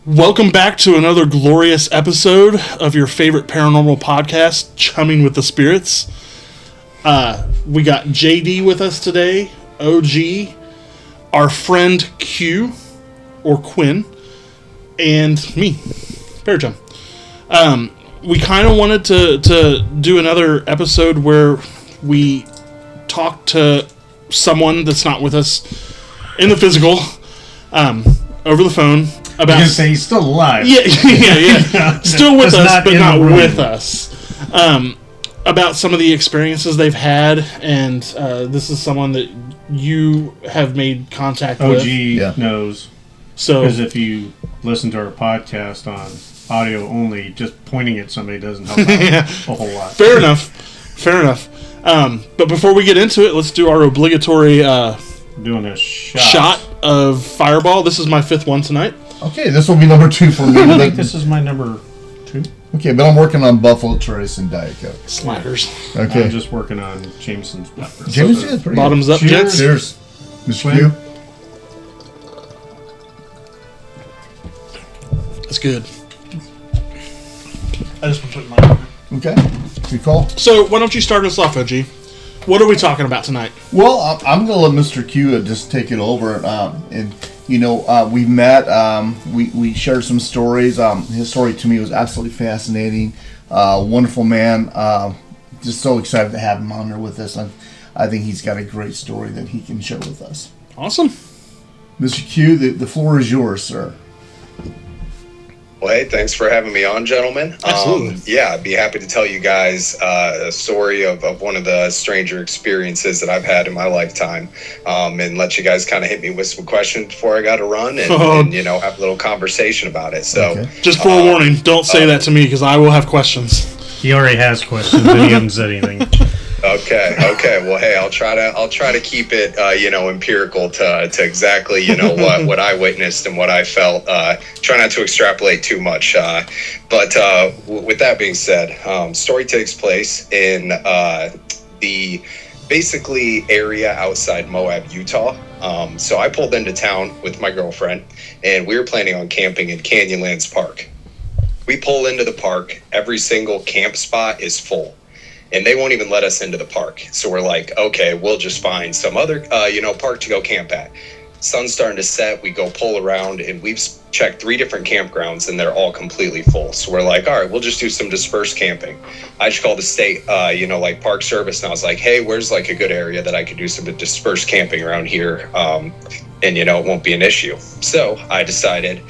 Welcome back to another glorious episode of your favorite paranormal podcast, Chumming With The Spirits. We got JD with us today, OG, our friend Q, or Quinn, and me, Parachum. We kind of wanted to do another episode where we talk to someone that's not with us in the physical, over the phone. About, I was gonna say he's still alive. Yeah. Still with us, but not with us. About some of the experiences they've had, and this is someone that you have made contact with. OG knows. So, because if you listen to our podcast on audio only, just pointing at somebody doesn't help out a whole lot. Fair enough. But before we get into it, let's do our obligatory doing a shot of Fireball. This is my fifth one tonight. Okay, this will be number 2 for me. I think this is my number 2. Okay, but I'm working on Buffalo Trace and Diet Coke. Slackers. Okay. I'm just working on Jameson's Pepper. Jameson's pretty Bottoms good. up, gents. Cheers. Mr. Quinn. Q. That's good. I just want to put mine on. Okay. Good call. So, why don't you start us off, OG? What are we talking about tonight? Well, I'm going to let Mr. Q just take it over. We met. We shared some stories. His story to me was absolutely fascinating. Wonderful man. Just so excited to have him on here with us. I think he's got a great story that he can share with us. Awesome. Mr. Q, the floor is yours, sir. Well, hey, thanks for having me on, gentlemen. Absolutely. I'd be happy to tell you guys a story of one of the stranger experiences that I've had in my lifetime, and let you guys kind of hit me with some questions before I got to run and have a little conversation about it. So, okay. Just forewarning, don't say that to me because I will have questions. He already has questions, but he hasn't said anything. Okay. Well, hey, I'll try to keep it, empirical to exactly, what I witnessed and what I felt. Try not to extrapolate too much. But with that being said, story takes place in the basically area outside Moab, Utah. So I pulled into town with my girlfriend, and we were planning on camping in Canyonlands Park. We pull into the park. Every single camp spot is full. And they won't even let us into the park. So we're like, okay, we'll just find some other, park to go camp at. Sun's starting to set. We go pull around, and we've checked 3 different campgrounds, and they're all completely full. So we're like, all right, we'll just do some dispersed camping. I just called the state, park service, and I was like, hey, where's like a good area that I could do some dispersed camping around here? It won't be an issue. So I decided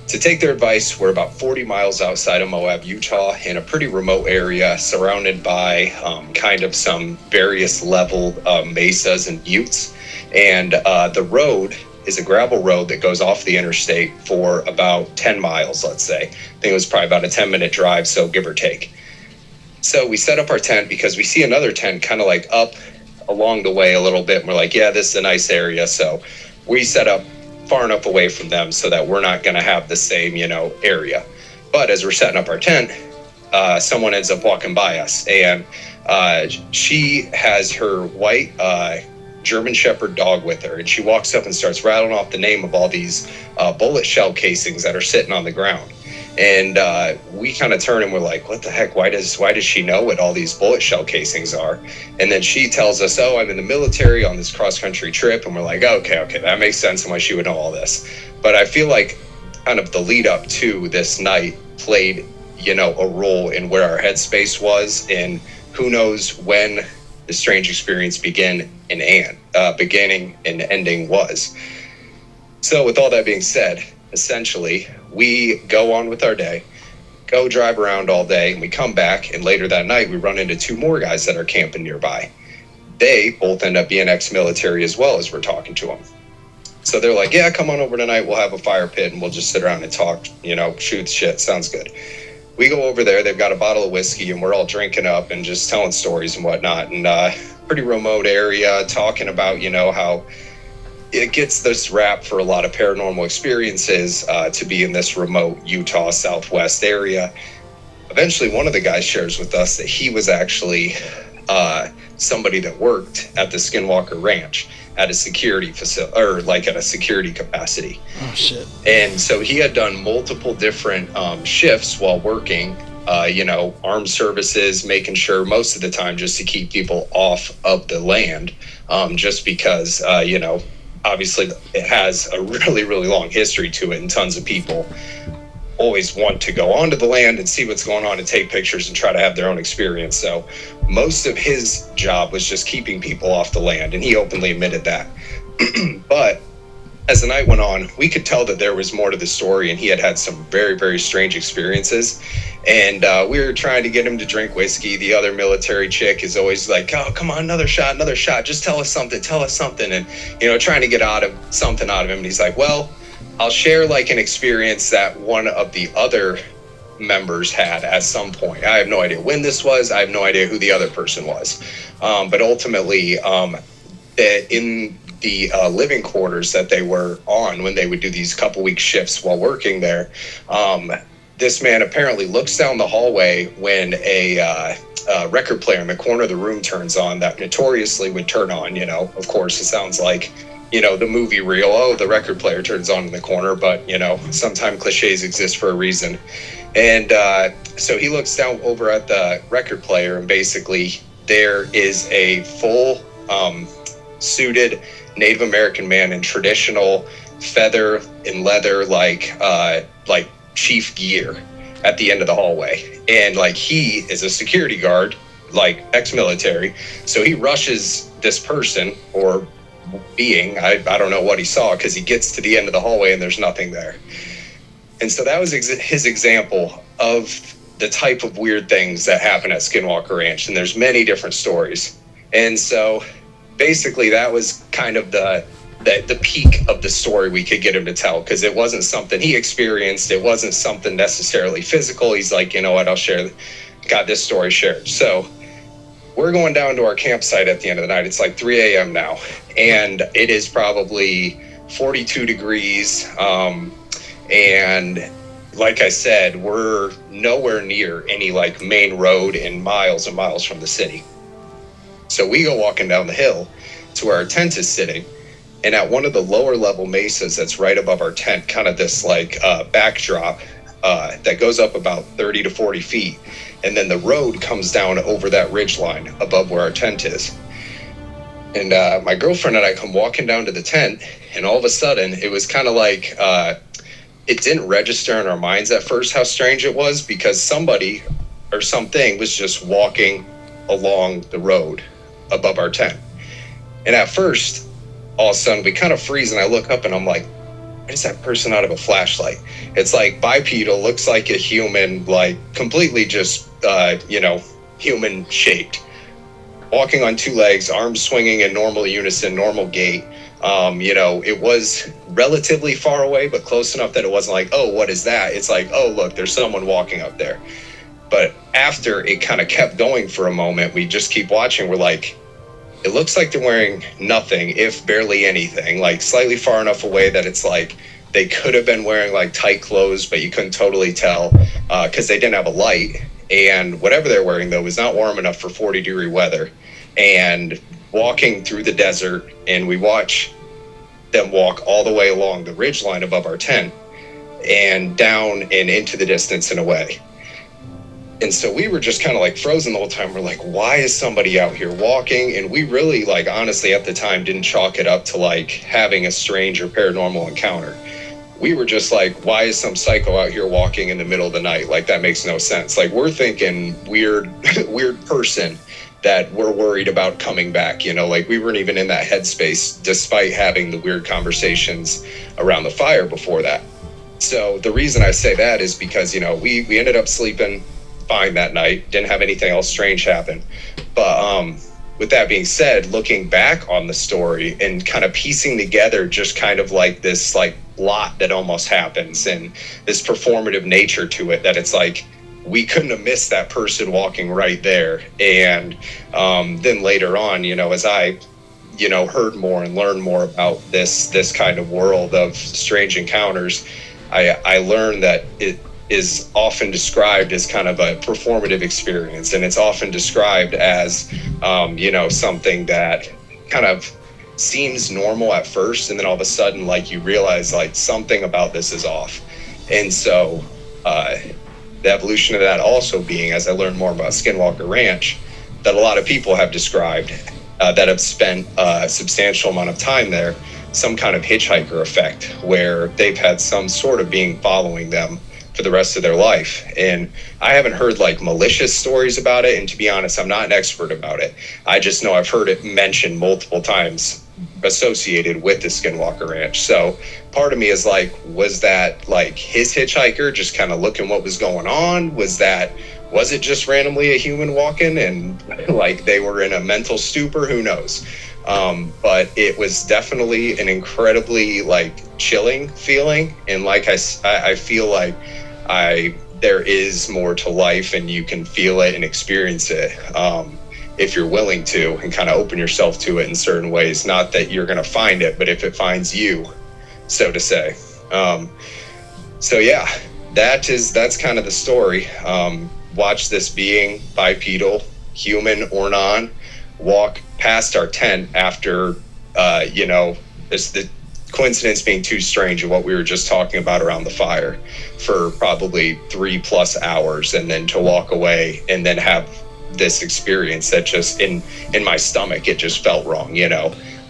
to take their advice. We're about 40 miles outside of Moab, Utah, in a pretty remote area surrounded by kind of some various level mesas and buttes. And the road is a gravel road that goes off the interstate for about 10 miles, let's say. I think it was probably about a 10-minute drive, so give or take. So we set up our tent because we see another tent kind of like up along the way a little bit. And we're like, yeah, this is a nice area. So we set up far enough away from them so that we're not going to have the same, area. But as we're setting up our tent, someone ends up walking by us, and she has her white German Shepherd dog with her, and she walks up and starts rattling off the name of all these bullet shell casings that are sitting on the ground. And we kind of turn and we're like, what the heck? Why does she know what all these bullet shell casings are? And then she tells us, oh, I'm in the military on this cross-country trip. And we're like, okay, that makes sense and why she would know all this. But I feel like kind of the lead up to this night played, a role in where our headspace was, and who knows when the strange experience beginning and ending was. So with all that being said, essentially, we go on with our day, go drive around all day, and we come back, and later that night we run into 2 more guys that are camping nearby. They both end up being ex-military as well as we're talking to them. So they're like, yeah, come on over tonight, we'll have a fire pit and we'll just sit around and talk, shoot shit, sounds good. We go over there, they've got a bottle of whiskey, and we're all drinking up and just telling stories and whatnot, and pretty remote area, talking about, how it gets this rap for a lot of paranormal experiences to be in this remote Utah Southwest area. Eventually, one of the guys shares with us that he was actually somebody that worked at the Skinwalker Ranch at a security facility, or like at a security capacity. Oh shit. And so he had done multiple different shifts while working, armed services, making sure most of the time just to keep people off of the land, just because, obviously it has a really, really long history to it, and tons of people always want to go onto the land and see what's going on and take pictures and try to have their own experience. So most of his job was just keeping people off the land, and he openly admitted that. But as the night went on, we could tell that there was more to the story, and he had some very, very strange experiences. And we were trying to get him to drink whiskey. The other military chick is always like, oh, come on, another shot, just tell us something. And, trying to get something out of him. And he's like, well, I'll share like an experience that one of the other members had at some point. I have no idea when this was. I have no idea who the other person was. But ultimately, in the living quarters that they were on when they would do these couple week shifts while working there, this man apparently looks down the hallway when a record player in the corner of the room turns on, that notoriously would turn on, of course, it sounds like, the movie reel, oh, the record player turns on in the corner, but, sometimes cliches exist for a reason. And so he looks down over at the record player, and basically there is a full suited Native American man in traditional feather and leather, like chief gear at the end of the hallway. And like, he is a security guard, like ex-military. So he rushes this person or being, I don't know what he saw, because he gets to the end of the hallway and there's nothing there. And so that was his example of the type of weird things that happen at Skinwalker Ranch. And there's many different stories. And so basically that was kind of the peak of the story we could get him to tell, because it wasn't something he experienced. It wasn't something necessarily physical. He's like, you know what, got this story shared. So we're going down to our campsite at the end of the night. It's like 3 a.m. now, and it is probably 42 degrees. And like I said, we're nowhere near any like main road and miles from the city. So we go walking down the hill to where our tent is sitting. And at one of the lower level mesas that's right above our tent, kind of this like backdrop that goes up about 30 to 40 feet. And then the road comes down over that ridge line above where our tent is. And my girlfriend and I come walking down to the tent, and all of a sudden it was kind of like, it didn't register in our minds at first how strange it was, because somebody or something was just walking along the road above our tent. And at first, all of a sudden we kind of freeze, and I look up and I'm like, what is that person out of a flashlight? It's like bipedal, looks like a human, like completely just, human shaped. Walking on two legs, arms swinging in normal unison, normal gait. It was relatively far away, but close enough that it wasn't like, oh, what is that? It's like, oh, look, there's someone walking up there. But after it kind of kept going for a moment, we just keep watching. We're like, it looks like they're wearing nothing, if barely anything, like slightly far enough away that it's like they could have been wearing like tight clothes, but you couldn't totally tell because they didn't have a light. And whatever they're wearing, though, was not warm enough for 40-degree weather. And walking through the desert, and we watch them walk all the way along the ridge line above our tent and down and into the distance and away. And so we were just kind of like frozen the whole time. We're like, why is somebody out here walking? And we really, like, honestly, at the time didn't chalk it up to like having a strange or paranormal encounter. We were just like, why is some psycho out here walking in the middle of the night? Like, that makes no sense. Like, we're thinking weird person that we're worried about coming back, like we weren't even in that headspace despite having the weird conversations around the fire before that. So the reason I say that is because, we ended up sleeping fine that night, didn't have anything else strange happen. But with that being said, looking back on the story and kind of piecing together just kind of like this like lot that almost happens and this performative nature to it, that it's like we couldn't have missed that person walking right there. And then later on, as I heard more and learned more about this kind of world of strange encounters, I learned that is often described as kind of a performative experience, and it's often described as something that kind of seems normal at first, and then all of a sudden, like, you realize like something about this is off. And so the evolution of that also being, as I learned more about Skinwalker Ranch, that a lot of people have described that have spent a substantial amount of time there, some kind of hitchhiker effect, where they've had some sort of being following them for the rest of their life. And I haven't heard like malicious stories about it, and to be honest, I'm not an expert about it. I just know I've heard it mentioned multiple times associated with the Skinwalker Ranch. So part of me is like, was that like his hitchhiker just kind of looking what was going on? Was it just randomly a human walking and like they were in a mental stupor? Who knows? But it was definitely an incredibly like chilling feeling, and like I feel like there is more to life, and you can feel it and experience it if you're willing to, and kind of open yourself to it in certain ways. Not that you're going to find it, but if it finds you, so to say. So yeah, that's kind of the story. Watch this being, bipedal, human or non, walk past our tent after it's the coincidence being too strange of what we were just talking about around the fire, for probably 3+ hours, and then to walk away and then have this experience that just in my stomach, it just felt wrong,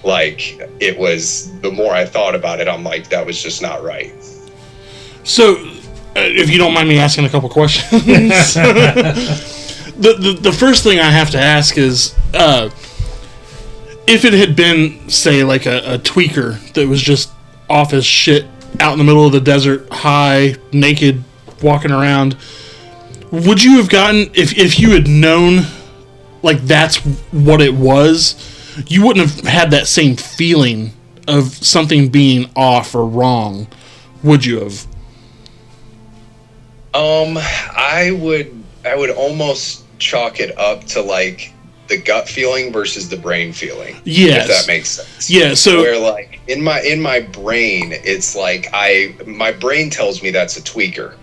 like it was, the more I thought about it, I'm like, that was just not right. So if you don't mind me asking a couple questions, the first thing I have to ask is, if it had been, say, like a tweaker that was just off his shit out in the middle of the desert, high, naked, walking around, would you have gotten, if you had known, like, that's what it was, you wouldn't have had that same feeling of something being off or wrong, would you have? I would almost chalk it up to, like, the gut feeling versus the brain feeling. Yes. If that makes sense. Yeah, so where like in my brain, it's like my brain tells me that's a tweaker.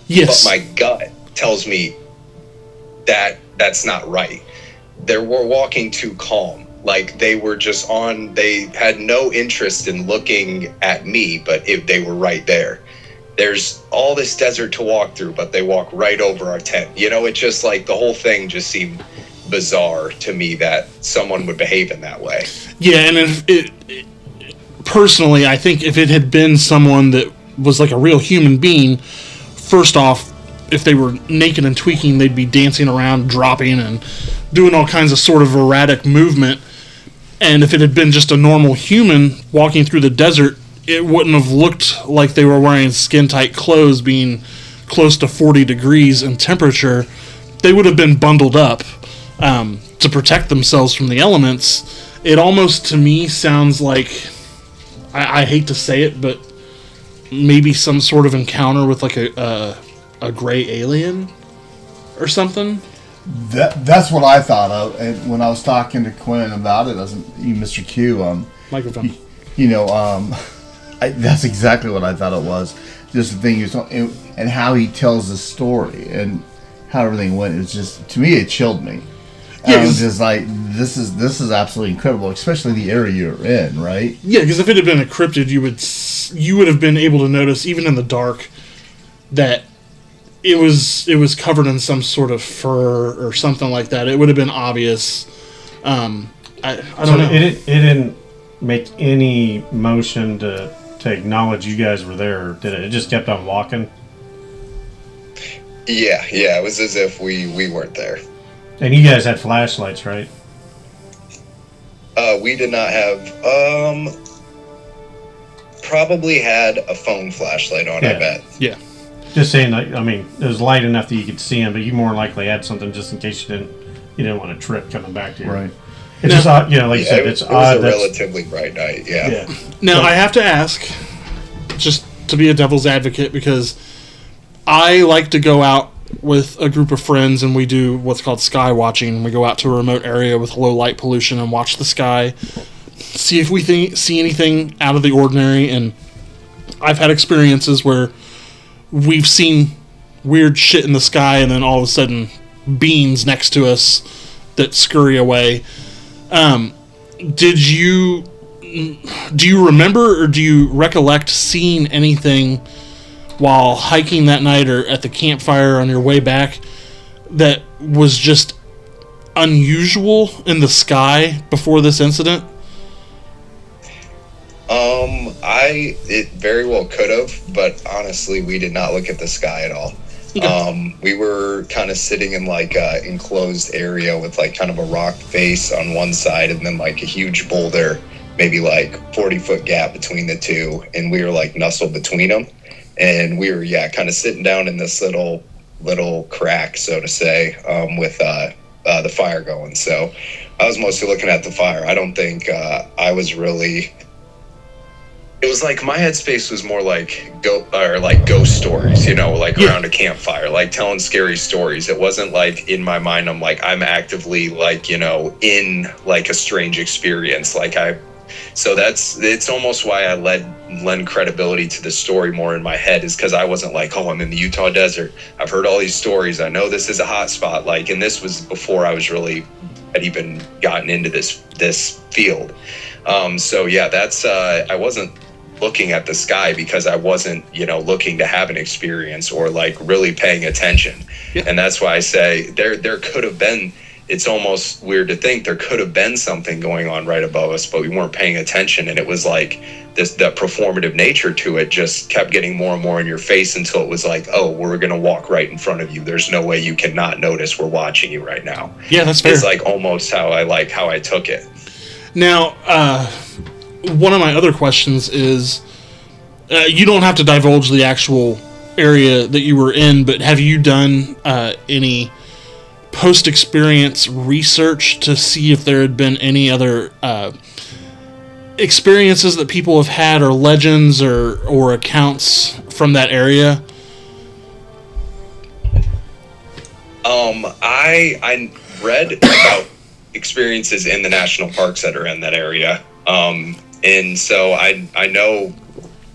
Yes. But my gut tells me that that's not right. They were walking too calm. Like they were just they had no interest in looking at me, but if they were right there. There's all this desert to walk through, but they walk right over our tent. It just like the whole thing just seemed bizarre to me that someone would behave in that way. Yeah, and personally, I think if it had been someone that was like a real human being, first off, if they were naked and tweaking, they'd be dancing around, dropping, and doing all kinds of sort of erratic movement. And if it had been just a normal human walking through the desert, it wouldn't have looked like they were wearing skin-tight clothes, being close to 40 degrees in temperature. They would have been bundled up to protect themselves from the elements. It almost, to me, sounds like, I hate to say it, but maybe some sort of encounter with like a gray alien or something. That's what I thought of, and when I was talking to Quinn about it, Mr. Q, Microphone. That's exactly what I thought it was. Just the thing and how he tells the story and how everything went. It was just, to me, it chilled me. Yeah, I was just like, this is absolutely incredible, especially the area you're in, right? Yeah, because if it had been a cryptid, you would have been able to notice, even in the dark, that it was covered in some sort of fur or something like that. It would have been obvious. I don't know. It didn't make any motion to acknowledge you guys were there, did it? It just kept on walking? Yeah, it was as if we weren't there. And you guys had flashlights, right? We did not have, probably had a phone flashlight on, I bet. Yeah. Just saying, I mean, it was light enough that you could see them, but you more likely had something just in case you didn't want to trip coming back to you. Right. It's just odd, like you said, it's odd. It was a relatively bright night, yeah. Now, I have to ask, just to be a devil's advocate, because I like to go out with a group of friends and we do what's called sky watching. We go out to a remote area with low light pollution and watch the sky, see if we see anything out of the ordinary. And I've had experiences where we've seen weird shit in the sky, and then all of a sudden beings next to us that scurry away. Do you remember or do you recollect seeing anything while hiking that night or at the campfire on your way back that was just unusual in the sky before this incident? It very well could have, but honestly, we did not look at the sky at all. Okay. We were kind of sitting in like a enclosed area with like kind of a rock face on one side and then like a huge boulder, maybe like 40-foot gap between the two, and we were like nestled between them, and we were kind of sitting down in this little crack, so to say, with the fire going. So I was mostly looking at the fire. I don't think I was really. It was like my headspace was more like ghost stories, like around a campfire, like telling scary stories. It wasn't like in my mind I'm actively like, in like a strange experience. So it's almost why I lend credibility to the story more in my head, is because I wasn't like, oh, I'm in the Utah desert, I've heard all these stories, I know this is a hot spot, and this was before I was really had even gotten into this field. That's I wasn't looking at the sky because I wasn't, looking to have an experience or like really paying attention. Yeah. And that's why I say there could have been, it's almost weird to think there could have been something going on right above us, but we weren't paying attention. And it was like that performative nature to it just kept getting more and more in your face until it was like, oh, we're going to walk right in front of you. There's no way you cannot notice we're watching you right now. Yeah, that's fair. It's like almost how I took it. Now, one of my other questions is, you don't have to divulge the actual area that you were in, but have you done any post-experience research to see if there had been any other experiences that people have had, or legends or accounts from that area? I read about experiences in the national parks that are in that area. And so I know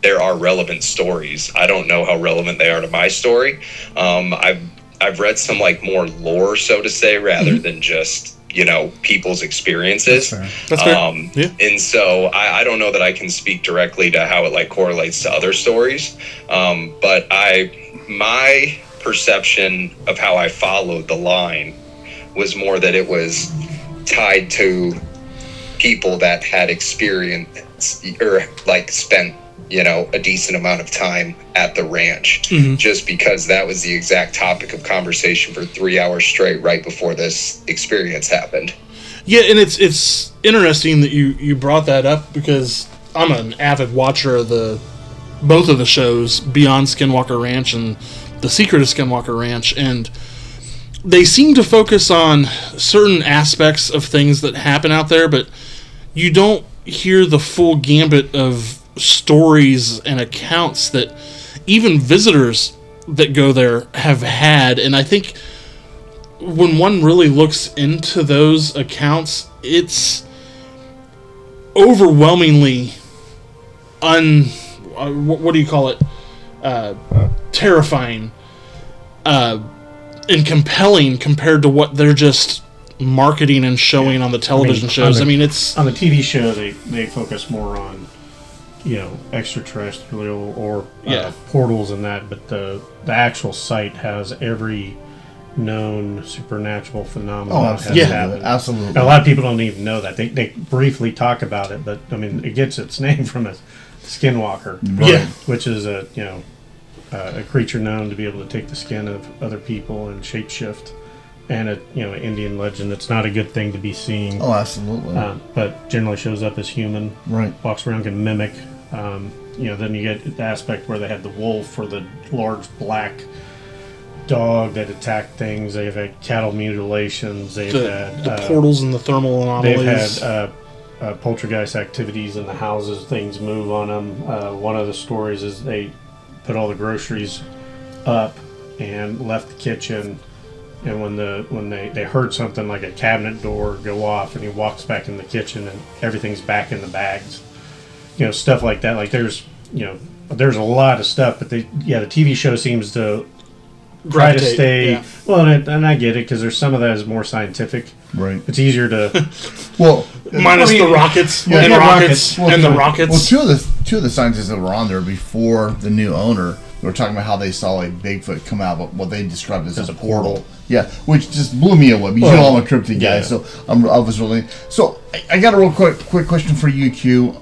there are relevant stories. I don't know how relevant they are to my story. I've read some like more lore, so to say, rather than just, people's experiences. That's fair. Yeah. And so I don't know that I can speak directly to how it like correlates to other stories. But my perception of how I followed the line was more that it was tied to people that had experienced or like spent, a decent amount of time at the ranch, just because that was the exact topic of conversation for 3 hours straight right before this experience happened. Yeah, and it's interesting that you brought that up, because I'm an avid watcher of both of the shows, Beyond Skinwalker Ranch and The Secret of Skinwalker Ranch, and they seem to focus on certain aspects of things that happen out there, but you don't hear the full gambit of stories and accounts that even visitors that go there have had. And I think when one really looks into those accounts, it's overwhelmingly what do you call it? Terrifying and compelling compared to what they're just marketing and showing on the television shows. It's on the TV show they focus more on extraterrestrial or portals and that, but the actual site has every known supernatural phenomenon that has happened. Absolutely. And a lot of people don't even know that. They briefly talk about it, but it gets its name from a skinwalker, which is a creature known to be able to take the skin of other people and shapeshift. And an Indian legend. It's not a good thing to be seeing. Oh, absolutely. But generally shows up as human. Right. Walks around, can mimic. Then you get the aspect where they had the wolf or the large black dog that attacked things. They've had cattle mutilations. They've had the portals and the thermal anomalies. They've had poltergeist activities in the houses. Things move on them. One of the stories is they put all the groceries up and left the kitchen. And when they heard something like a cabinet door go off, and he walks back in the kitchen and everything's back in the bags, stuff like that. Like there's a lot of stuff, but the TV show seems to try to stay. Yeah. Well, and I get it because there's some of that is more scientific. Right. It's easier to. Well, minus the rockets yeah, and yeah, rockets Well, and the rockets. Well, two of the scientists that were on there before the new owner, they were talking about how they saw like Bigfoot come out of what they described as a portal. Yeah, which just blew me away. Because I'm a cryptid guy, so I was really. So I got a real quick question for you, Q.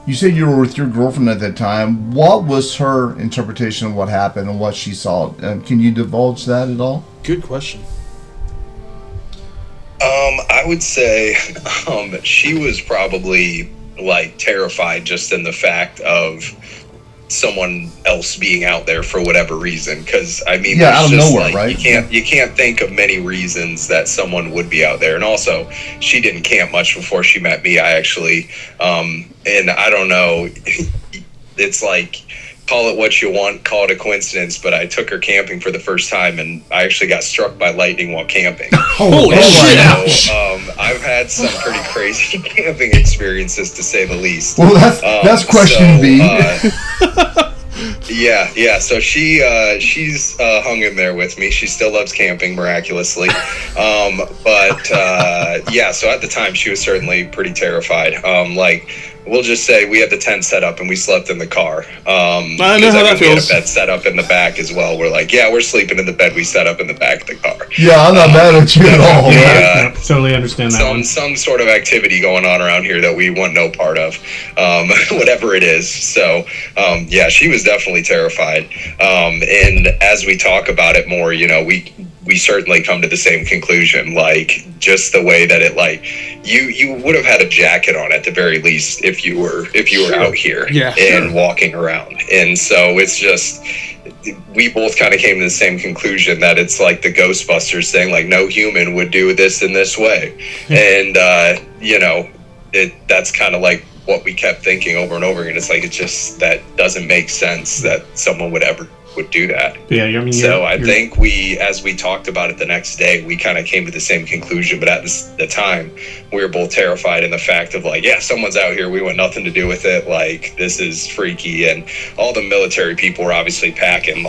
You said you were with your girlfriend at that time. What was her interpretation of what happened and what she saw? Can you divulge that at all? Good question. I would say she was probably like terrified just in the fact of someone else being out there for whatever reason. Because I mean, out of nowhere, like, right? You can't think of many reasons that someone would be out there. And also, she didn't camp much before she met me. I actually, and I don't know, it's like, call it what you want, call it a coincidence, but I took her camping for the first time, and I actually got struck by lightning while camping. Holy shit! So, I've had some pretty crazy camping experiences, to say the least. Well, that's question B. Yeah. So she's hung in there with me. She still loves camping miraculously. But so at the time she was certainly pretty terrified. We'll just say we had the tent set up and we slept in the car. I know how that feels. We had a bed set up in the back as well. We're like, we're sleeping in the bed we set up in the back of the car. Yeah, I'm not mad at you at all. Yeah, totally understand that one. Some sort of activity going on around here that we want no part of, whatever it is. So, she was definitely terrified. And as we talk about it more, we certainly come to the same conclusion, like just the way that it, like, you would have had a jacket on at the very least if you were out here and walking around. And so it's just, we both kind of came to the same conclusion that it's like the Ghostbusters thing, like no human would do this in this way. And that's kind of like what we kept thinking over and over again. It's like, it just, that doesn't make sense that someone would do that. Yeah, I mean, so I think as we talked about it the next day, we kind of came to the same conclusion. But at the time, we were both terrified in the fact of like, someone's out here. We want nothing to do with it. Like, this is freaky. And all the military people were obviously packing.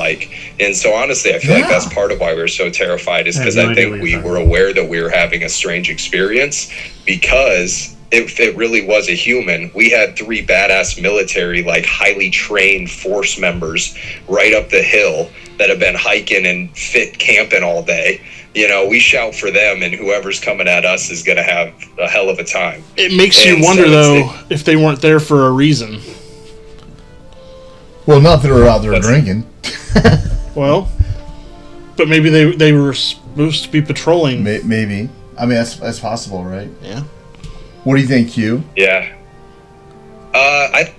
And so honestly, I feel like that's part of why we were so terrified, is because I think we were aware that we were having a strange experience, because if it really was a human, we had 3 badass military, like highly trained force members right up the hill that have been hiking and fit camping all day. We shout for them, and whoever's coming at us is going to have a hell of a time. It makes you wonder, though, if they weren't there for a reason. Well, not that they're out there drinking. Well, but maybe they were supposed to be patrolling. Maybe. I mean, that's possible, right? Yeah. What do you think, Q? Yeah.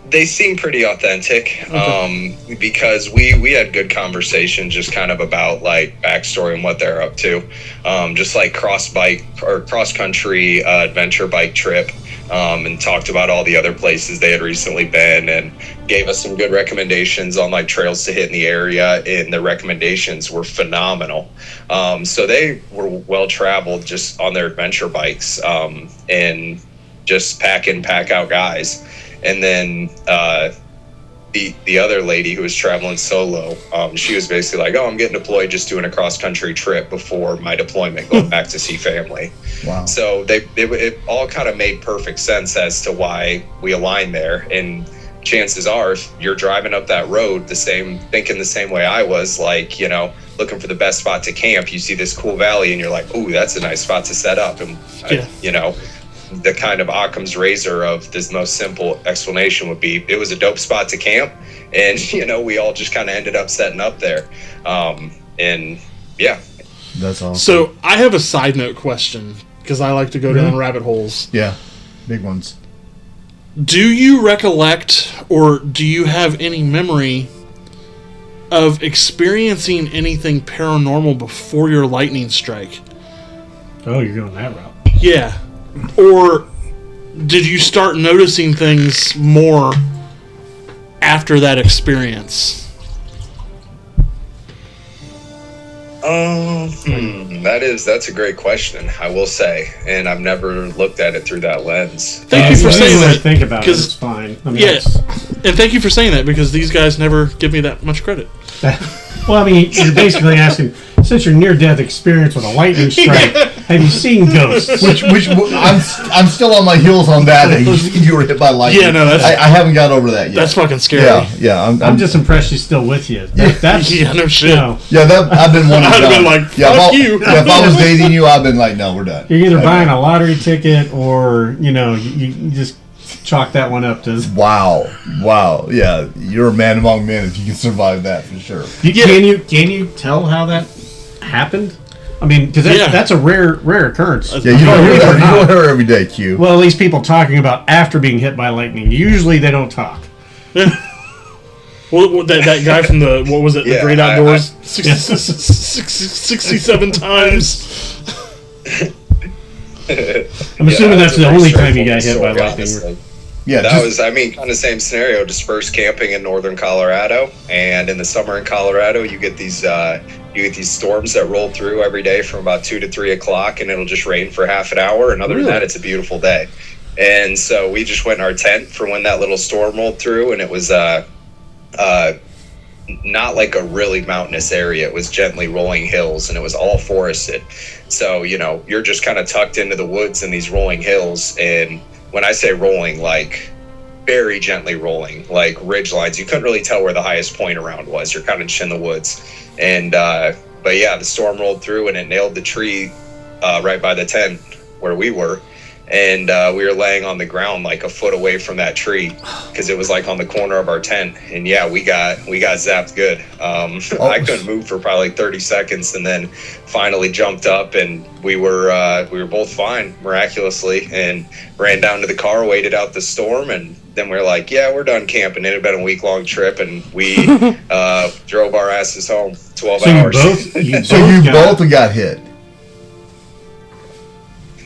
They seem pretty authentic, because we had good conversation just kind of about like backstory and what they're up to, just like cross country adventure bike trip, and talked about all the other places they had recently been, and gave us some good recommendations on like trails to hit in the area, and the recommendations were phenomenal. So they were well traveled just on their adventure bikes, and just pack out guys. And then the other lady who was traveling solo, she was basically like, I'm getting deployed, just doing a cross-country trip before my deployment, going back to see family. Wow. So it all kind of made perfect sense as to why we aligned there. And chances are, if you're driving up that road thinking the same way I was, like, looking for the best spot to camp, you see this cool valley and you're like, ooh, that's a nice spot to set up. And the kind of Occam's razor of this most simple explanation would be, it was a dope spot to camp, and we all just kind of ended up setting up there. That's awesome. So I have a side note question, because I like to go down rabbit holes. Yeah, big ones. Do you recollect, or do you have any memory of experiencing anything paranormal before your lightning strike? Oh, you're going that route. Yeah. Or did you start noticing things more after that experience? That's a great question, I will say, and I've never looked at it through that lens. Thank you for saying that. Think about it. It's fine. I mean, and thank you for saying that, because these guys never give me that much credit. Well, I mean, you're basically asking, since your near-death experience with a lightning strike, have you seen ghosts? Which I'm still on my heels on that. You were hit by lightning. Yeah, no, that's I haven't got over that yet. That's fucking scary. Yeah. I'm just impressed she's still with you. That's Yeah, no shit. You know, Yeah, I've been one. I'd have been like, fuck you. Yeah, if I was dating you, I'd been like, no, we're done. you're either buying a lottery ticket or you just chalk that one up to. Wow. Yeah, you're a man among men if you can survive that for sure. Can you tell how that happened? I mean, because that's a rare occurrence. Yeah, you don't hear that. You don't hear it every day, Q. Well, at least people talking about after being hit by lightning. Usually they don't talk. Well, that guy from the the Great Outdoors, 67 times. I'm assuming that's the only time you got hit by lightning. Yeah, that was, kind of the same scenario. Dispersed camping in northern Colorado, and in the summer in Colorado, you get these storms that roll through every day from about 2 to 3 o'clock, and it'll just rain for half an hour. And other than that, it's a beautiful day. And so we just went in our tent for when that little storm rolled through, and it was not like a really mountainous area. It was gently rolling hills, and it was all forested. So, you're just kind of tucked into the woods in these rolling hills. And when I say rolling, like very gently rolling, like ridge lines, you couldn't really tell where the highest point around was. You're kind of just in the woods. And, but yeah, the storm rolled through and it nailed the tree right by the tent where we were. And we were laying on the ground like a foot away from that tree because it was like on the corner of our tent. And yeah, we got zapped good. I couldn't move for probably 30 seconds, and then finally jumped up, and we were both fine miraculously, and ran down to the car, waited out the storm, and then we were like, yeah, we're done camping. It had been a week-long trip, and we drove our asses home 12 hours. You both got hit.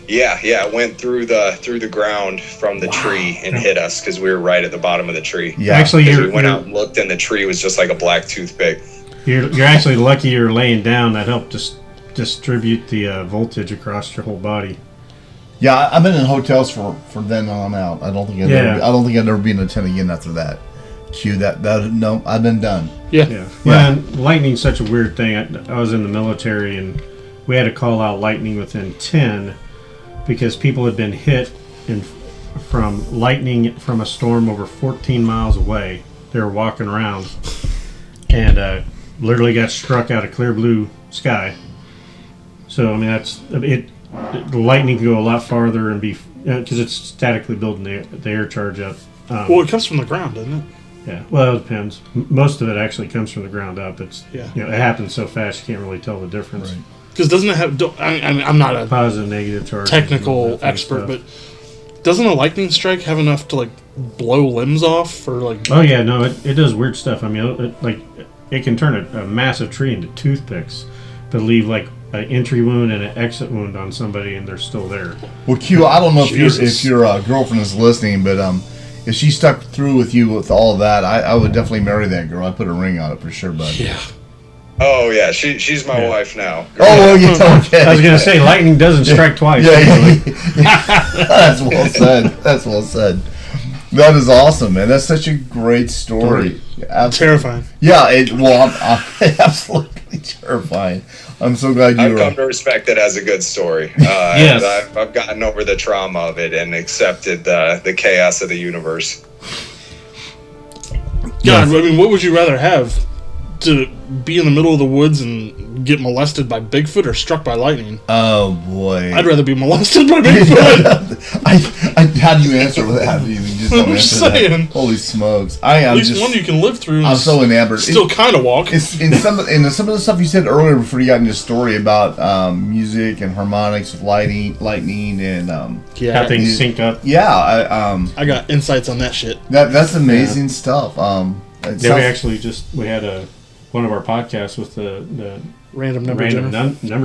Yeah, it went through the ground from the tree and hit us because we were right at the bottom of the tree. Yeah, actually, we went out and looked, and the tree was just like a black toothpick. You're actually lucky you're laying down. That helped distribute the voltage across your whole body. Yeah, I've been in hotels for then on out. I don't think I'd ever be in a tent again after that. No, I've been done. Yeah. Well, lightning's such a weird thing. I was in the military, and we had to call out lightning within 10. Because people had been hit from lightning from a storm over 14 miles away. They were walking around and literally got struck out of clear blue sky. So, I mean, the lightning can go a lot farther and be, because it's statically building the air charge up. Well, it comes from the ground, doesn't it? Yeah, well, it depends. Most of it actually comes from the ground up. It happens so fast you can't really tell the difference. Right. Because doesn't it have? I'm not a positive, negative charge, technical expert, but doesn't a lightning strike have enough to like blow limbs off or like? Oh yeah, no, it does weird stuff. I mean, it can turn a massive tree into toothpicks, but leave like an entry wound and an exit wound on somebody, and they're still there. Well, Q, I don't know if your girlfriend is listening, but if she stuck through with you with all of that, I would definitely marry that girl. I'd put a ring on it for sure, bud. Yeah. Oh yeah, she's my wife now. Oh yeah, okay. I was gonna say lightning doesn't strike twice. Yeah. That's well said. That is awesome, man. That's such a great story. Terrifying. Yeah, I'm absolutely terrifying. I'm so glad I've come to respect it as a good story. Yes. And I've gotten over the trauma of it and accepted the chaos of the universe. God, I mean, what would you rather have? To be in the middle of the woods and get molested by Bigfoot or struck by lightning? Oh boy, I'd rather be molested by Bigfoot. How do you answer that? You just don't answer saying. That. Holy smokes! At least one you can live through. I'm so enamored. Still kind of walk. It's in some of the stuff you said earlier before you got into the story about music and harmonics with lightning and how things sync up. Yeah, I got insights on that shit. That's amazing stuff. We had one of our podcasts with the random number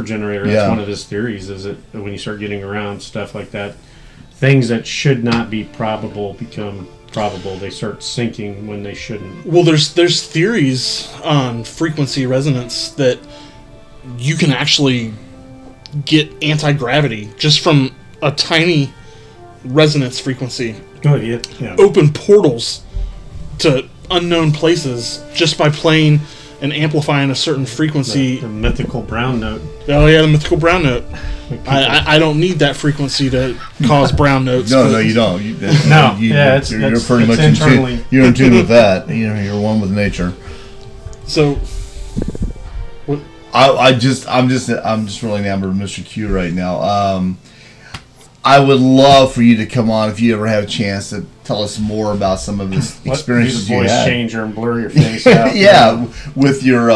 generator. That's one of his theories, is that when you start getting around stuff like that, things that should not be probable become probable. They start syncing when they shouldn't. Well, there's theories on frequency resonance that you can actually get anti-gravity just from a tiny resonance frequency. Oh yeah. Open portals to unknown places just by playing and amplifying a certain frequency. The mythical brown note. Oh yeah, the mythical brown note. I don't need that frequency to cause brown notes. No, you don't. You're pretty much you're in tune with that. You're one with nature. So, I'm just really enamored with Mr. Q right now. I would love for you to come on if you ever have a chance to tell us more about some of this experiences you had. Voice changer and blur your face out. Yeah, with your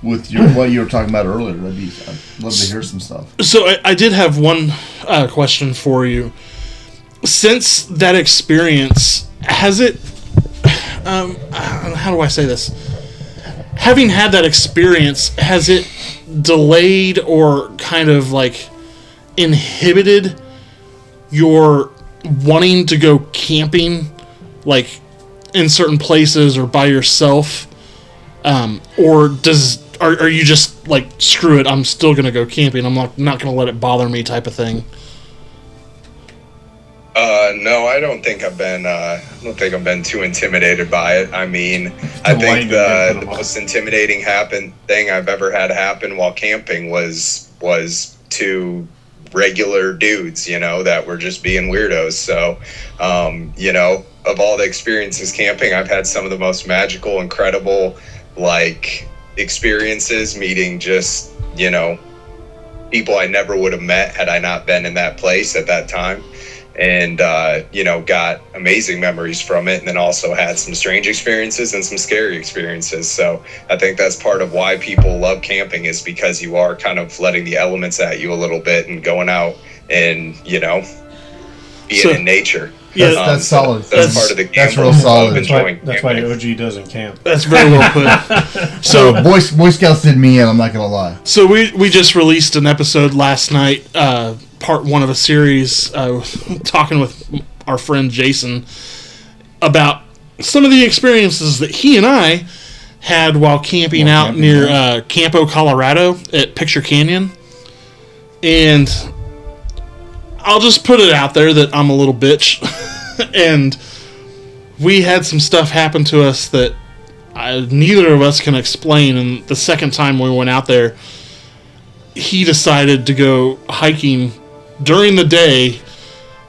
what you were talking about earlier. I'd love to hear some stuff. So I did have one question for you. Since that experience, has it? How do I say this? Having had that experience, has it delayed or kind of like inhibited your wanting to go camping, like in certain places or by yourself, or are you just like, screw it, I'm still gonna go camping, I'm not gonna let it bother me type of thing? No, I don't think I've been too intimidated by it. I mean, I think the most intimidating thing I've ever had happen while camping was two regular dudes, that were just being weirdos. So, of all the experiences camping, I've had some of the most magical, incredible, experiences meeting just, people I never would have met had I not been in that place at that time. And, got amazing memories from it, and then also had some strange experiences and some scary experiences. So I think that's part of why people love camping, is because you are kind of letting the elements at you a little bit and going out and, being in nature. Yeah, that's solid. That's part of the game. That's real solid. That's why OG doesn't camp. That's very well put. So Boy Scouts did me in, I'm not going to lie. So we just released an episode last night, part 1 of a series, talking with our friend Jason about some of the experiences that he and I had while camping near Campo, Colorado at Picture Canyon. And I'll just put it out there that I'm a little bitch. And we had some stuff happen to us that neither of us can explain. And the second time we went out there, he decided to go hiking during the day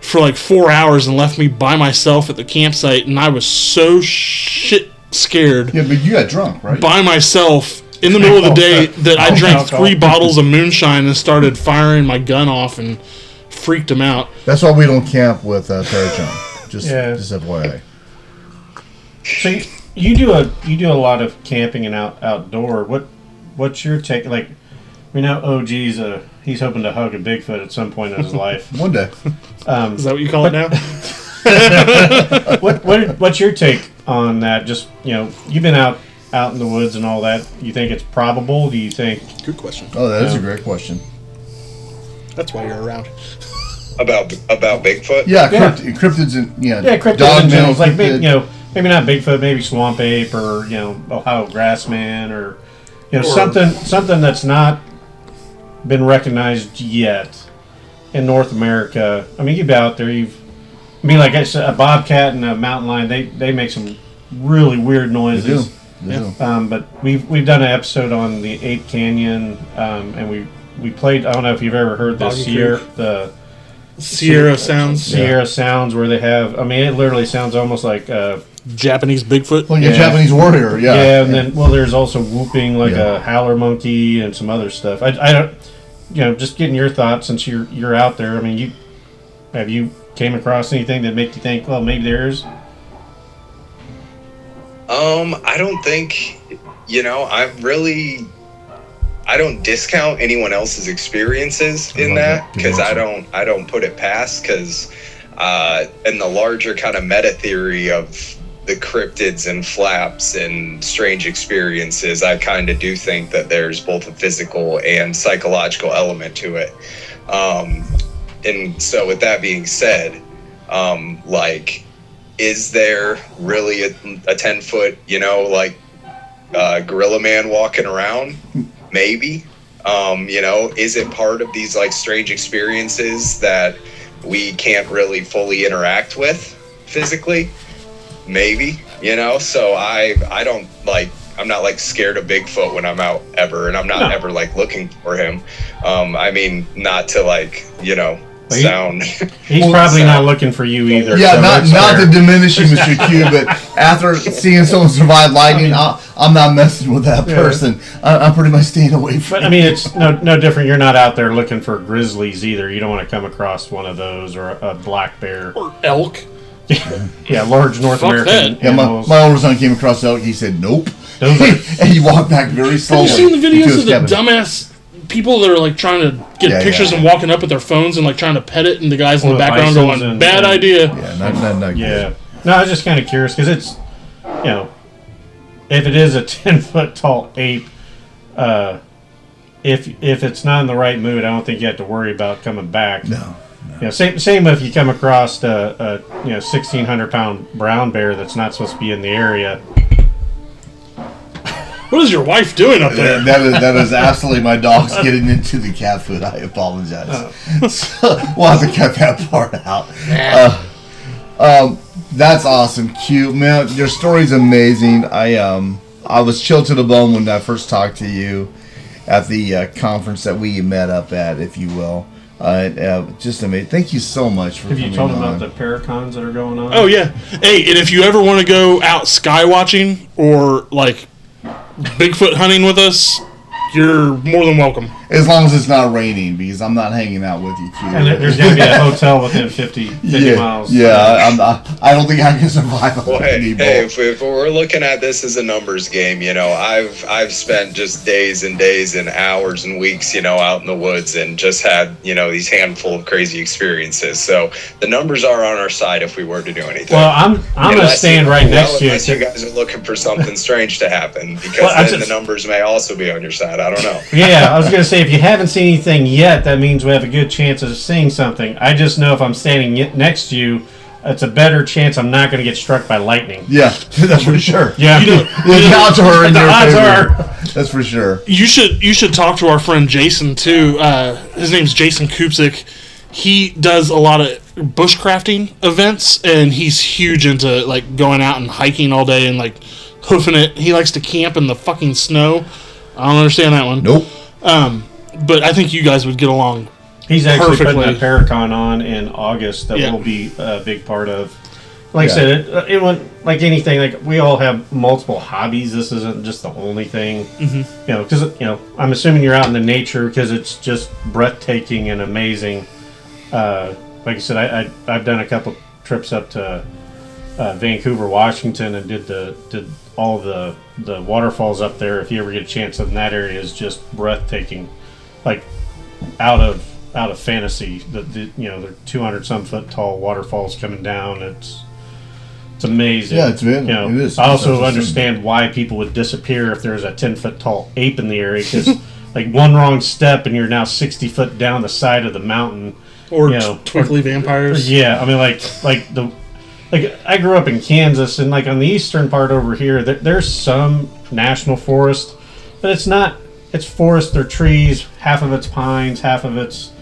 for like 4 hours and left me by myself at the campsite, and I was so shit scared. Yeah, but you got drunk, right? By myself in the middle of the day that I drank 3 bottles of moonshine and started firing my gun off and freaked him out. That's why we don't camp with Terra Just FYI. So you do a lot of camping and outdoor. What's your take? Like, we know OG's he's hoping to hug a Bigfoot at some point in his life. One day. Is that what you call it now? What's your take on that? Just, you've been out in the woods and all that. You think it's probable? Do you think? Good question. Oh, that is a great question. That's why you're around. About Bigfoot? Yeah, cryptids and cryptids in general. Like, maybe not Bigfoot, maybe swamp ape or Ohio grassman or something that's not been recognized yet in North America. I mean, you've been out there. Like I said, a bobcat and a mountain lion. They make some really weird noises. They do. But we've done an episode on the Ape Canyon, and we played. I don't know if you've ever heard the Sierra Sounds. Sierra Sounds, where they have. I mean, it literally sounds almost like Japanese Bigfoot. Like a Japanese warrior. Yeah. Yeah, and then there's also whooping like a howler monkey and some other stuff. I don't. Just getting your thoughts since you're out there. I mean, have you came across anything that make you think, well, maybe there's? I don't think, I don't discount anyone else's experiences in that, because I don't put it past, because in the larger kind of meta theory of the cryptids and flaps and strange experiences, I kind of do think that there's both a physical and psychological element to it. And so with that being said, is there really a 10-foot, gorilla man walking around? Maybe. Is it part of these strange experiences that we can't really fully interact with physically? Maybe, so I don't I'm not like scared of Bigfoot when I'm out ever, and I'm not ever like looking for him. I mean, not to like, sound. He's probably not looking for you either. Yeah, so not to diminish you, Mr. Q, but after seeing someone survive lightning, I'm not messing with that person. I'm pretty much staying away from. But I mean, it's no different. You're not out there looking for grizzlies either. You don't want to come across one of those or a black bear or elk. Yeah, large North Fuck American that. Yeah, animals. my older son came across elk. He said, "Nope," Those are, and he walked back very slowly. Have you seen the to videos his of the cabin. dumbass people that are like trying to get pictures and walking up with their phones and like trying to pet it, and the guys in the background going, "Bad idea." Yeah, not good. yeah. No, I was just kind of curious because it's, if it is a 10-foot tall ape, if it's not in the right mood, I don't think you have to worry about coming back. No. Same if you come across a 1,600-pound brown bear that's not supposed to be in the area. What is your wife doing up there? That is absolutely my dog's getting into the cat food. I apologize. So, we'll have to cut that part out. That's awesome, cute man. Your story's amazing. I was chilled to the bone when I first talked to you at the conference that we met up at, if you will. Just amazing. Thank you so much for Have you told them on. about the paracons that are going on? Oh yeah. Hey, and if you ever want to go out sky watching or like Bigfoot hunting with us, you're more than welcome. As long as it's not raining, because I'm not hanging out with you, Q. And there's going to be a hotel within 50 miles. Yeah, I don't think I can survive. Well, hey, if we're looking at this as a numbers game, I've spent just days and days and hours and weeks, out in the woods and just had, these handful of crazy experiences. So the numbers are on our side if we were to do anything. Well, I'm going to stand right next to you. Unless you guys are looking for something strange to happen, because then the numbers may also be on your side. I don't know. Yeah, I was going to say, if you haven't seen anything yet, that means we have a good chance of seeing something. I just know if I'm standing next to you, it's a better chance I'm not going to get struck by lightning. Yeah, that's for sure. Yeah, the odds are in your favor. That's for sure. You should talk to our friend Jason too. His name's Jason Kupsik. He does a lot of bushcrafting events, and he's huge into like going out and hiking all day and like hoofing it. He likes to camp in the fucking snow. I don't understand that one. Nope. But I think you guys would get along. He's actually perfectly. putting a Paracon on in August that will be a big part of. Like I said, it went like anything. Like we all have multiple hobbies. This isn't just the only thing. Mm-hmm. Because I'm assuming you're out in the nature because it's just breathtaking and amazing. Like I said, I've done a couple trips up to Vancouver, Washington, and did all the waterfalls up there. If you ever get a chance, in that area is just breathtaking, like out of fantasy. They're 200 some foot tall waterfalls coming down. It's amazing. Yeah, it is. I also understand why people would disappear if there's a 10-foot tall ape in the area, because like one wrong step and you're now 60 foot down the side of the mountain. Or twinkly vampires. Yeah, I mean like I grew up in Kansas, and like on the eastern part over here, there's some national forest, but it's not. It's forest. They're trees. Half of it's pines. Half of it's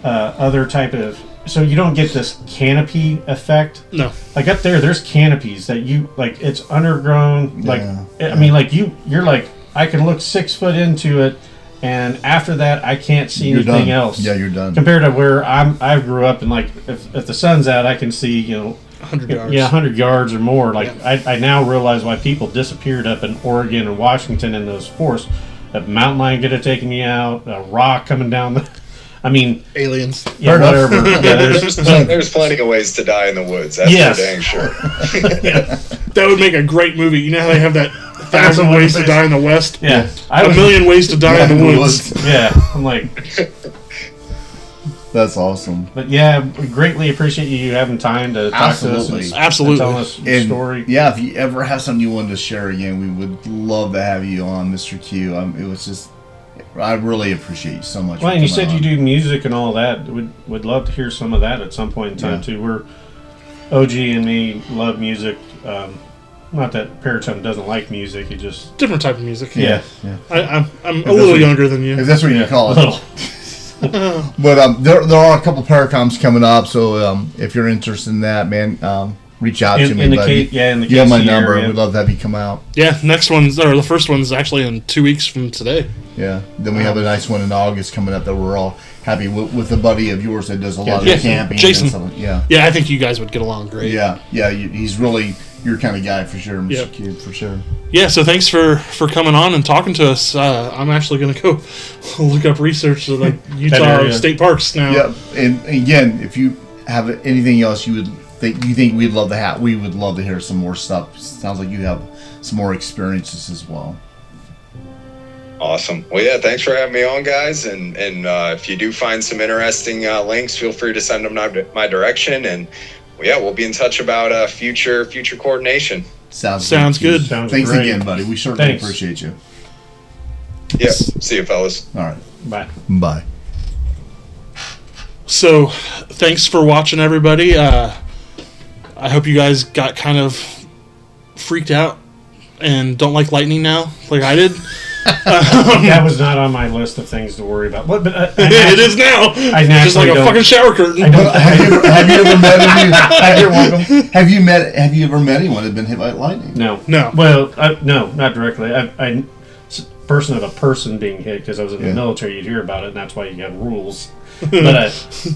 other type of. So you don't get this canopy effect. No. Like up there's canopies that you like. It's undergrown. Like Yeah. I mean, like you're like I can look 6 foot into it, and after that I can't see anything done. else. Yeah, you're done. Compared to where I grew up, and like if the sun's out, I can see 100 yards. Yeah, 100 yards or more. Like I now realize why people disappeared up in Oregon and Washington in those forests. A mountain lion could have taken you out. A rock coming down. I mean, aliens. Yeah, whatever. Yeah, there's plenty of ways to die in the woods. That's for dang sure. Yeah, that would make a great movie. You know how they have that 1,000 Ways to Die in the West? Yeah, a million ways to die in the woods. Yeah, I'm like. That's awesome. But yeah, we greatly appreciate you having time to talk to us and tell us your story. Yeah, if you ever have something you wanted to share again, we would love to have you on, Mr. Q. It was just, I really appreciate you so much. Well, and you said you do music and all that. Would love to hear some of that at some point in time too. We're OG and me love music. Not that Paraton doesn't like music. He just different type of music. Yeah. I'm a little younger than you. If that's what you call it. Little. But there are a couple Paracoms coming up, so if you're interested in that, man, reach out to me. In the buddy. in the you have my KC number. area. We'd love to have you come out. Yeah, the first one's actually in 2 weeks from today. Yeah. Then we have a nice one in August coming up that we're all happy with a buddy of yours that does a lot of camping. Jason. And stuff. Yeah. Yeah, I think you guys would get along great. Yeah. He's really your kind of guy for sure, Mr. Q, for sure. Yeah, so thanks for coming on and talking to us. I'm actually going to go look up research of like Utah state parks now. Yeah, and again, if you have anything else you think we'd love to have, we would love to hear some more stuff. Sounds like you have some more experiences as well. Awesome. Well, yeah, thanks for having me on, guys. And if you do find some interesting links, feel free to send them my direction. And we'll be in touch about future coordination. Sounds good. Thanks great. Again, buddy. We certainly appreciate you. Yep. See you, fellas. All right. Bye. So, thanks for watching, everybody. I hope you guys got kind of freaked out and don't like lightning now, like I did. That was not on my list of things to worry about. But it is now. Just like a fucking shower curtain. Have you ever met anyone? Have you ever met anyone that had been hit by lightning? No. Well, no, not directly. I person of a person being hit because I was in the military. You'd hear about it, and that's why you have rules. But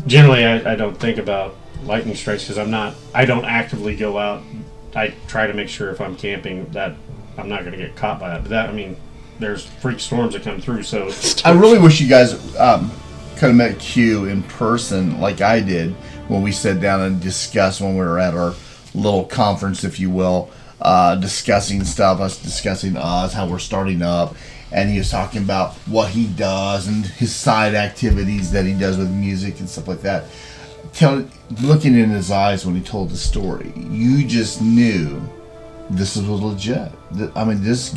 generally, I don't think about lightning strikes because I don't actively go out. I try to make sure if I'm camping that I'm not going to get caught by it. But there's freak storms that come through, so I really wish you guys could have met Q in person like I did when we sat down and discussed when we were at our little conference, if you will, discussing stuff, discussing how we're starting up, and he was talking about what he does and his side activities that he does with music and stuff like that. Looking in his eyes when he told the story, you just knew this was legit. I mean, this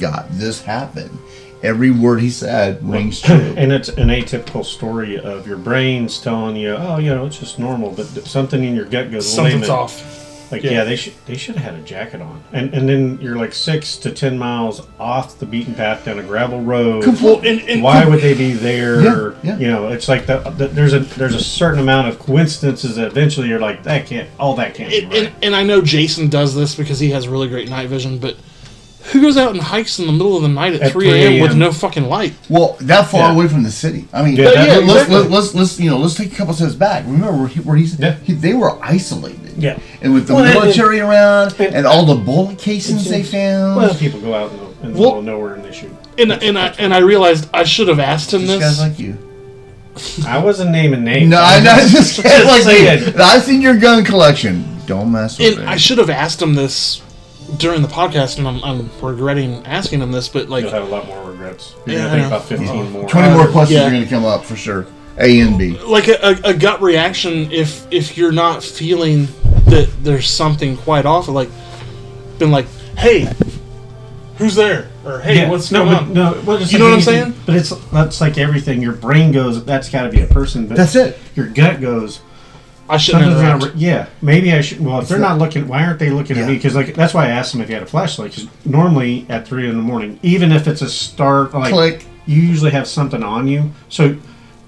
happened. Every word he said rings true. And it's an atypical story of your brain's telling you, it's just normal, but something in your gut goes, something's off. Like, they should have had a jacket on. And then you're like 6 to 10 miles off the beaten path down a gravel road. Why would they be there? Yeah. It's like there's a certain amount of coincidences that eventually you're like, that can't be right. And I know Jason does this because he has really great night vision, but who goes out and hikes in the middle of the night at 3 a.m. with no fucking light? Well, that far away from the city. I mean, let's take a couple steps back. Remember where they were isolated. Yeah. And with the military around and all the bullet casings they found. Well, people go out in the middle of nowhere and they shoot. And I realized I should have asked him this. Guys like you. I wasn't naming names. No, I just like saying. I've seen your gun collection. Don't mess with it. I should have asked him this during the podcast, and I'm regretting asking him this, but like you'll have a lot more regrets. You're gonna think about 15 more. 20 more questions are gonna come up for sure. A and B. Like a gut reaction if you're not feeling that there's something quite off, like been like, hey, who's there? Or hey, what's going on? You know what I'm saying? But that's like everything. Your brain goes, that's got to be a person. But that's it. Your gut goes, I shouldn't have maybe I should. Well, if they're not looking, why aren't they looking at me? Because that's why I asked them if you had a flashlight. Because normally at 3 a.m, even if it's a start, click, you usually have something on you. So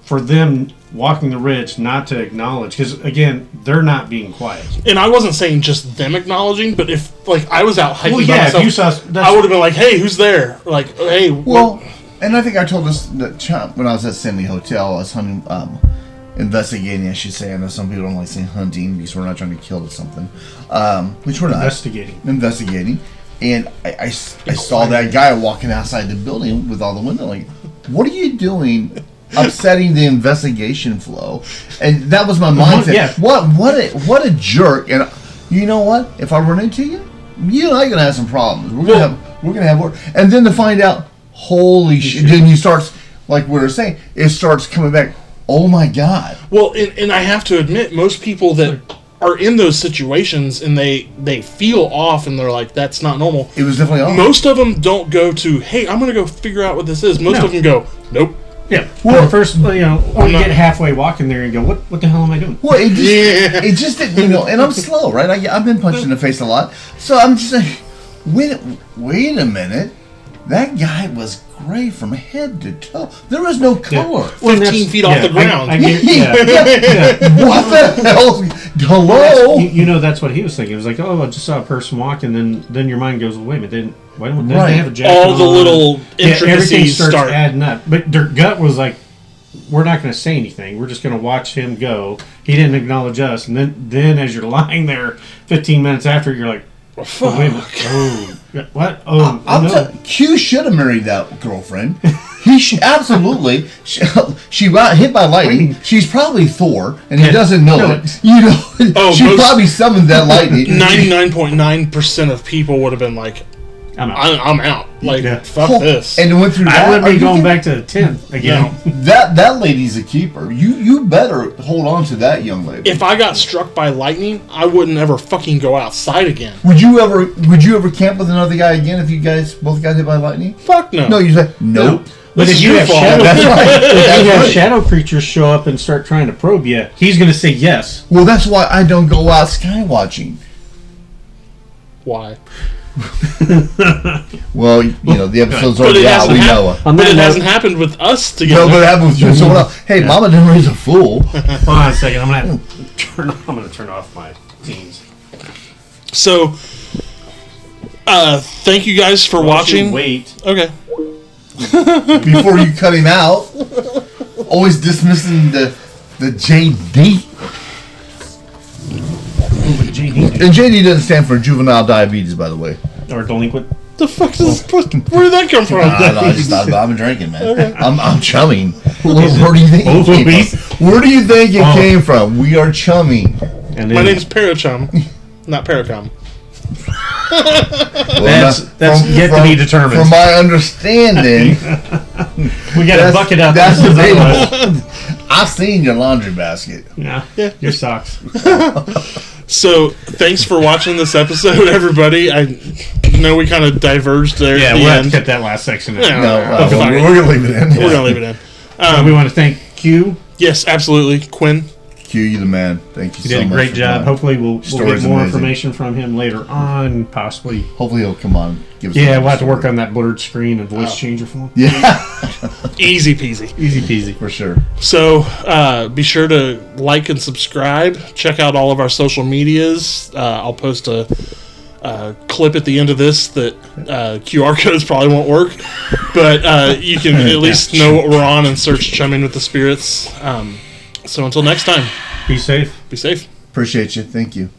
for them walking the ridge, not to acknowledge, because again, they're not being quiet. And I wasn't saying just them acknowledging, but if I was out hiking by myself, if you saw, I would have been like, hey, who's there? Like, hey. Well, and I think I told this when I was at Sydney Hotel, I was hunting. Investigating, I should say. I know some people don't like saying hunting because we're not trying to kill something, which we're not. Investigating. And I saw that guy walking outside the building with all the windows. Like, what are you doing? Upsetting the investigation flow. And that was my mindset. Yeah. What a jerk. And you know what? If I run into you, you and I are gonna have some problems. We're gonna have work. And then to find out, holy shit! Then you start, like we were saying, it starts coming back. Oh my God! Well, and I have to admit, most people that are in those situations and they feel off and they're like, that's not normal. It was definitely off. Most of them don't go to, hey, I'm going to go figure out what this is. Most of them go, nope. Yeah. Well, first, or you get halfway walking there and go, what the hell am I doing? Well, it just didn't, and I'm slow, right? I've been punched in the face a lot, so I'm just like, wait a minute. That guy was gray from head to toe. There was no color. 15 feet off the ground. What the hell? Hello. You know, that's what he was thinking. It was like, oh, I just saw a person walk, and then your mind goes, well, wait a minute, why don't they have a jacket All the on? little everything intricacies starts start adding up. But their gut was like, we're not going to say anything. We're just going to watch him go. He didn't acknowledge us, and then as you're lying there, 15 minutes after, you're like, oh, wait a minute. Oh, what? Oh, no. Q should have married that girlfriend. He absolutely. She got hit by lightning. She's probably Thor, and he doesn't know it. You know, she probably summoned that lightning. 99.9% of people would have been like, I'm out. Like, fuck this. And went through that. I wouldn't be going back to the 10th again. No. That lady's a keeper. You better hold on to that young lady. If I got struck by lightning, I wouldn't ever fucking go outside again. Would you ever camp with another guy again if you guys both got hit by lightning? Fuck no. No, you say nope. But if you have shadow creatures show up and start trying to probe you, he's going to say yes. Well, that's why I don't go out sky watching. Why? Well, you know, the episode's already out. We know it. But it hasn't happened with us together. No, but it happened with you and someone else. Hey, Mama didn't raise a fool. Hold on a second. I'm going to turn off my teens. So, thank you guys for watching. Wait. Okay. Before you cut him out, always dismissing the JD. And JD doesn't stand for juvenile diabetes, by the way. Or delinquent. The fuck does where did that come from? I just thought about it. I'm drinking, man. Okay. I'm chumming. Where do you think it came from? Where do you think it came from? We are chumming. And My name's Parachum, not Paracom. Well, that's yet to be determined. From my understanding, we got to buck it up. That's debatable. I've seen your laundry basket. Yeah. Your socks. So, thanks for watching this episode, everybody. I know we kind of diverged there. Yeah, at the we'll end. have to cut that last section in. No, we're going to leave it in. We're going to leave it in. We want to thank Q. Yes, absolutely. Quinn. Q, you the man. Thank you so much. He did a great job. Hopefully, we'll get more amazing. Information from him later on, possibly. Hopefully, he'll come on. Give us we'll have to work on that blurred screen and voice changer for him. Yeah. Easy peasy. Easy peasy. For sure. So, be sure to like and subscribe. Check out all of our social medias. I'll post a clip at the end of this that QR codes probably won't work. But you can at least know what we're on and search Chumming with the Spirits. So until next time. Be safe. Be safe. Appreciate you. Thank you.